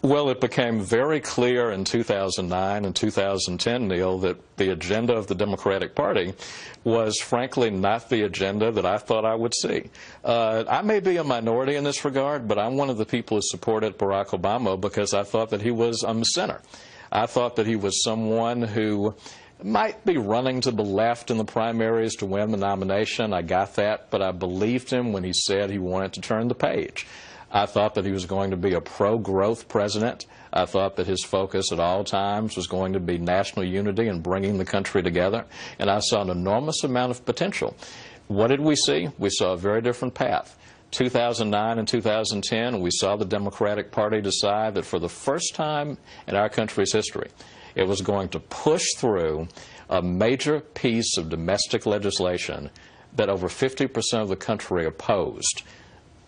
Well, it became very clear in 2009 and 2010, Neil, that the agenda of the Democratic Party was frankly not the agenda that I thought I would see. I may be a minority in this regard, but I'm one of the people who supported Barack Obama because I thought that he was a center. I thought that he was someone who might be running to the left in the primaries to win the nomination. I got that, but I believed him when he said he wanted to turn the page. I thought that he was going to be a pro-growth president. I thought that his focus at all times was going to be national unity and bringing the country together. And I saw an enormous amount of potential. What did we see? We saw a very different path. 2009 and 2010, we saw the Democratic Party decide that for the first time in our country's history, it was going to push through a major piece of domestic legislation that over 50% of the country opposed,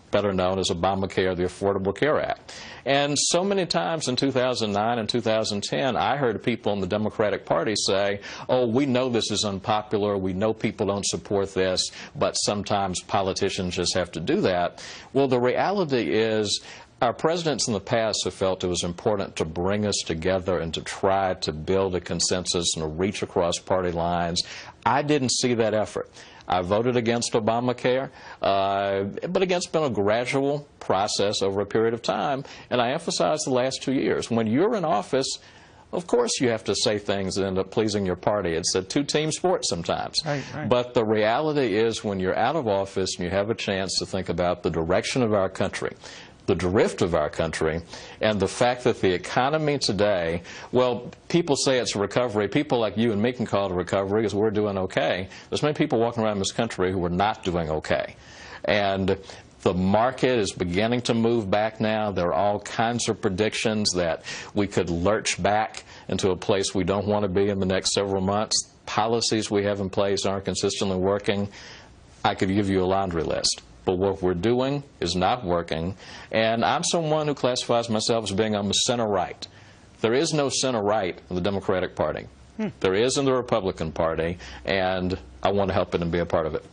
better known as Obamacare, the Affordable Care Act. And so many times in 2009 and 2010, I heard people in the Democratic Party say, oh, we know this is unpopular, we know people don't support this, but sometimes politicians just have to do that. Well, the reality is, our presidents in the past have felt it was important to bring us together and to try to build a consensus and to reach across party lines. I didn't see that effort. I voted against Obamacare, but again, it's been a gradual process over a period of time, and I emphasize the last 2 years. When you're in office, of course you have to say things that end up pleasing your party. It's a two-team sport sometimes. Right. But the reality is when you're out of office and you have a chance to think about the direction of our country, the drift of our country, and the fact that the economy today, well, people say it's a recovery. People like you and me can call it a recovery because we're doing okay. There's many people walking around this country who are not doing okay. And the market is beginning to move back now. There are all kinds of predictions that we could lurch back into a place we don't want to be in the next several months. Policies we have in place aren't consistently working. I could give you a laundry list. But what we're doing is not working, and I'm someone who classifies myself as being on the center-right. There is no center-right in the Democratic Party. There is in the Republican Party, and I want to help it and be a part of it.